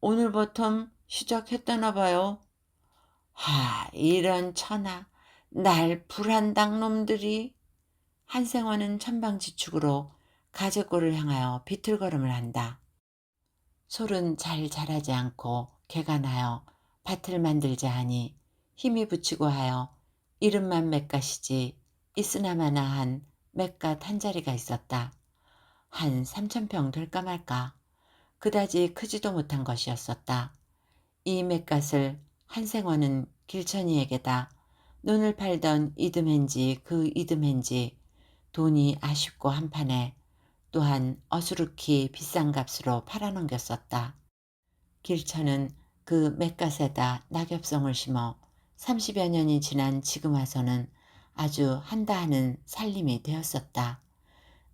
[SPEAKER 1] 오늘부터 시작했다나 봐요. 하, 이런 천하, 날 불안당 놈들이. 한생원은 천방지축으로 가재골을 향하여 비틀걸음을 한다. 솔은 잘 자라지 않고 개가 나여 밭을 만들자 하니 힘이 붙이고 하여 이름만 맷갓이지 있으나마나 한 맷갓 한 자리가 있었다. 한 3,000평 될까 말까. 그다지 크지도 못한 것이었었다. 이 맷갓을 한생원은 길천이에게다 논을 팔던 이듬해인지 그 이듬해인지 돈이 아쉽고 한판에 또한 어수룩히 비싼 값으로 팔아넘겼었다. 길천은 그 맷갓에다 낙엽송을 심어 30여 년이 지난 지금 와서는 아주 한다하는 살림이 되었었다.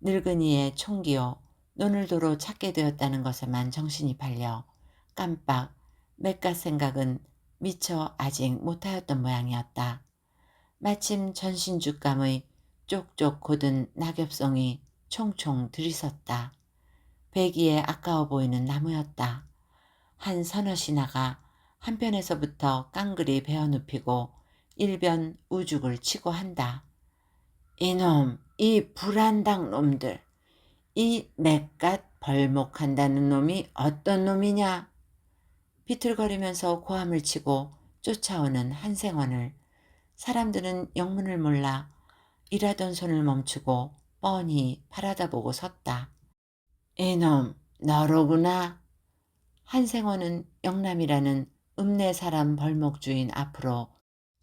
[SPEAKER 1] 늙은이의 총기요 눈을 도로 찾게 되었다는 것에만 정신이 팔려 깜빡 맷갓 생각은 미처 아직 못하였던 모양이었다. 마침 전신죽감의 쪽쪽 곧은 낙엽송이 총총 들이섰다. 배기에 아까워 보이는 나무였다. 한 서너 시나가 한편에서부터 깡그리 베어 눕히고 일변 우죽을 치고 한다. 이놈, 이 불안당 놈들, 이 맷갓 벌목한다는 놈이 어떤 놈이냐? 비틀거리면서 고함을 치고 쫓아오는 한생원을 사람들은 영문을 몰라 일하던 손을 멈추고 뻔히 바라다보고 섰다. 이놈, 너로구나. 한생원은 영남이라는 읍내 사람 벌목주인 앞으로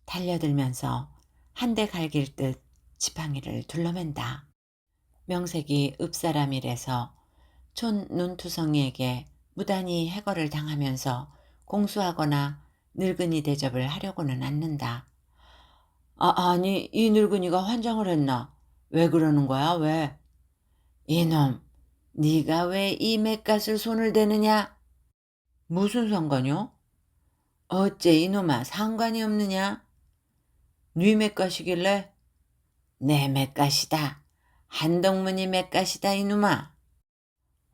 [SPEAKER 1] 달려들면서 한 대 갈길 듯 지팡이를 둘러맨다. 명색이 읍사람이라서 촌 눈투성이에게 무단히 해거를 당하면서 공수하거나 늙은이 대접을 하려고는 않는다. 아니 이 늙은이가 환장을 했나? 왜 그러는 거야 왜? 이놈, 네가 왜 이 맷갓을 손을 대느냐? 무슨 상관이요? 어째 이놈아 상관이 없느냐? 네 맷갓이길래? 내 맷갓이다. 한동문이 맷갓이다 이놈아.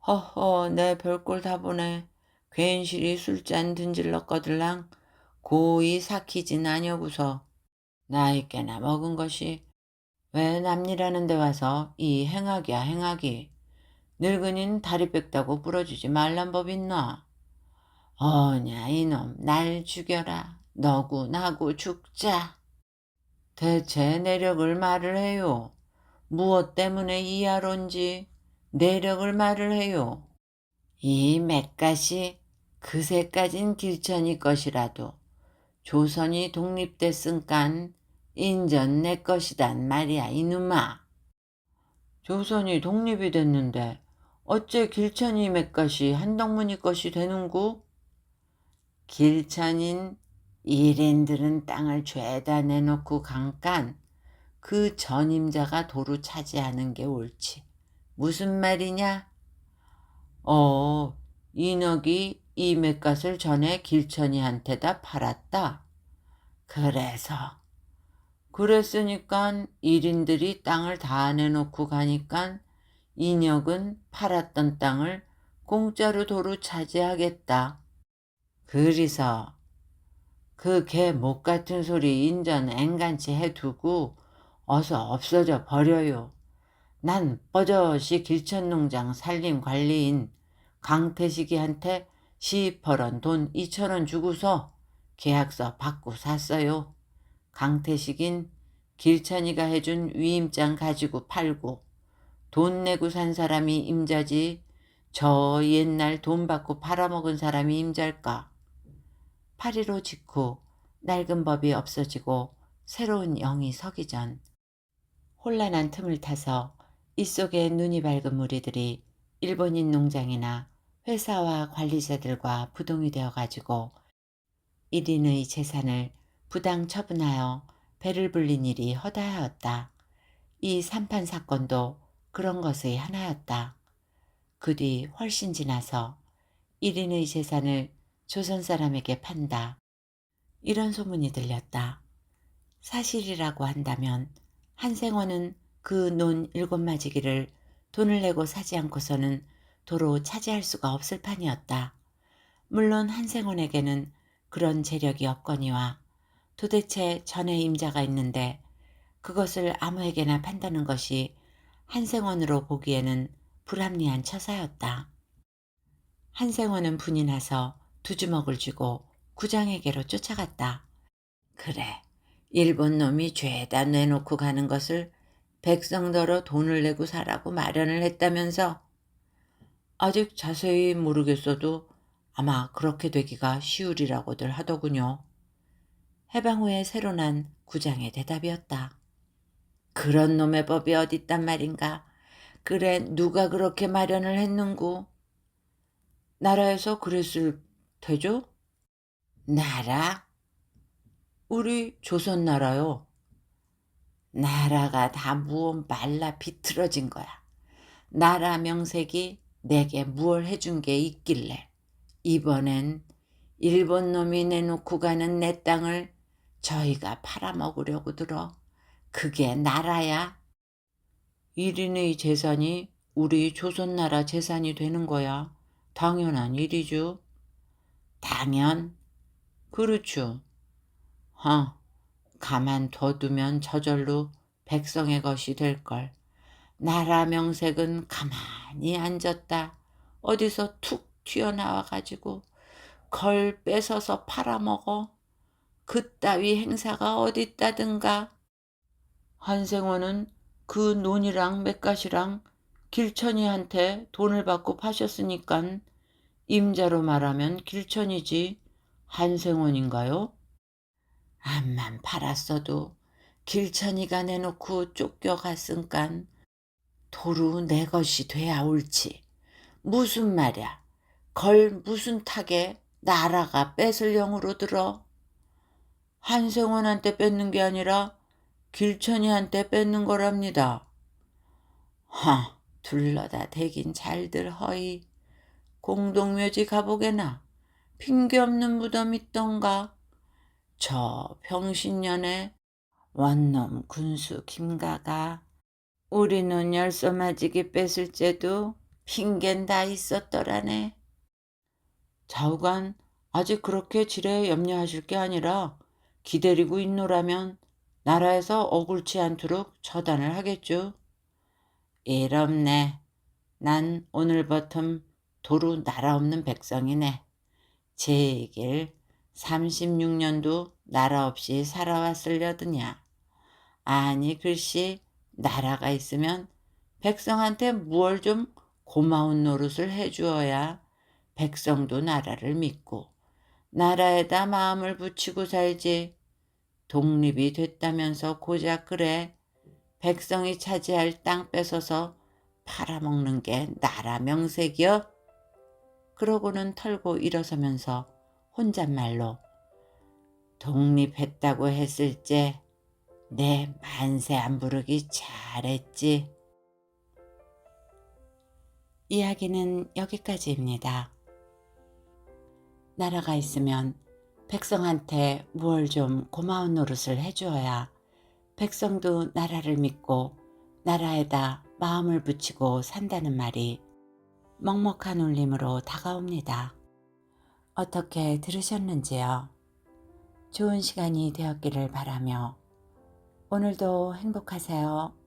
[SPEAKER 1] 허허 내 별꼴 다 보네. 괜시리 술잔 든질러 꺼들랑 고이 삭히진 아니어구서 나이 꽤나 먹은 것이 왜 남일하는 데 와서 이 행악이야 행악이. 늙은이는 다리 뺏다고 부러지지 말란 법 있나? 어냐 이놈 날 죽여라. 너구 나구 죽자. 대체 내력을 말을 해요. 무엇 때문에 이하론지 내력을 말을 해요. 이 맷갓이 그새까진 길천이 것이라도 조선이 독립됐은깐 인전 내 것이단 말이야 이놈아. 조선이 독립이 됐는데 어째 길천이 맷갓이 한덕문이 것이 되는구? 길천인 일인들은 땅을 죄다 내놓고 간깐 그 전임자가 도로 차지하는 게 옳지. 무슨 말이냐? 인혁이 이 맷갓을 전에 길천이한테다 팔았다. 그랬으니깐 일인들이 땅을 다 내놓고 가니깐 인혁은 팔았던 땅을 공짜로 도로 차지하겠다. 그리서 그 개 목 같은 소리 인전 앵간치 해두고 어서 없어져 버려요. 난 뻐젓이 길천농장 살림관리인 강태식이한테 시퍼런 돈 2,000원 주고서 계약서 받고 샀어요. 강태식인 길천이가 해준 위임장 가지고 팔고 돈 내고 산 사람이 임자지 저 옛날 돈 받고 팔아먹은 사람이 임자일까. 8.15 직후 낡은 법이 없어지고 새로운 영이 서기 전 혼란한 틈을 타서 이 속에 눈이 밝은 무리들이 일본인 농장이나 회사와 관리자들과 부동이 되어가지고 1인의 재산을 부당 처분하여 배를 불린 일이 허다하였다. 이 삼판 사건도 그런 것의 하나였다. 그 뒤 훨씬 지나서 1인의 재산을 조선 사람에게 판다. 이런 소문이 들렸다. 사실이라고 한다면 한생원은 그 논 7마지기를 돈을 내고 사지 않고서는 도로 차지할 수가 없을 판이었다. 물론 한생원에게는 그런 재력이 없거니와 도대체 전에 임자가 있는데 그것을 아무에게나 판다는 것이 한생원으로 보기에는 불합리한 처사였다. 한생원은 분이 나서 2주먹을 쥐고 구장에게로 쫓아갔다. 그래, 일본 놈이 죄다 내놓고 가는 것을 백성더러 돈을 내고 사라고 마련을 했다면서? 아직 자세히 모르겠어도 아마 그렇게 되기가 쉬우리라고들 하더군요. 해방 후에 새로 난 구장의 대답이었다. 그런 놈의 법이 어딨단 말인가. 그래 누가 그렇게 마련을 했는고. 나라에서 그랬을 테죠? 나라? 우리 조선나라요. 나라가 다 무언 말라 비틀어진 거야. 나라 명색이 내게 무얼 해준 게 있길래 이번엔 일본 놈이 내놓고 가는 내 땅을 저희가 팔아먹으려고 들어. 그게 나라야? 1인의 재산이 우리 조선나라 재산이 되는 거야. 당연한 일이죠. 당연? 그렇죠. 가만둬두면 저절로 백성의 것이 될걸. 나라 명색은 가만히 앉았다 어디서 툭 튀어나와가지고 걸 뺏어서 팔아먹어. 그따위 행사가 어딨다든가. 한생원은 그 논이랑 맷갓이랑 길천이한테 돈을 받고 파셨으니깐 임자로 말하면 길천이지 한생원인가요? 암만 팔았어도 길천이가 내놓고 쫓겨갔은깐 도루 내 것이 돼야 옳지. 무슨 말이야. 걸 무슨 탁에 나라가 뺏을 영으로 들어. 한생원한테 뺏는 게 아니라 길천이한테 뺏는 거랍니다. 둘러다 대긴 잘들 허이. 공동묘지 가보게나 핑계 없는 무덤 있던가. 저 병신년에 원놈 군수 김가가 우리 눈 열쏘맞이기 뺏을 째도 핑계는 다 있었더라네. 좌우간 아직 그렇게 지레 염려하실 게 아니라 기다리고 있노라면 나라에서 억울치 않도록 처단을 하겠죠. 이럽네. 난 오늘 버텀 도루 나라 없는 백성이네. 제길 36년도 나라 없이 살아왔으려드냐. 아니 글씨 나라가 있으면 백성한테 무얼 좀 고마운 노릇을 해주어야 백성도 나라를 믿고 나라에다 마음을 붙이고 살지. 독립이 됐다면서 고작 그래. 백성이 차지할 땅 뺏어서 팔아먹는 게 나라 명색이여? 그러고는 털고 일어서면서 혼잣말로 독립했다고 했을째 내 만세 안 부르기 잘했지. 이야기는 여기까지입니다. 나라가 있으면 백성한테 무얼 좀 고마운 노릇을 해주어야 백성도 나라를 믿고 나라에다 마음을 붙이고 산다는 말이 먹먹한 울림으로 다가옵니다. 어떻게 들으셨는지요? 좋은 시간이 되었기를 바라며 오늘도 행복하세요.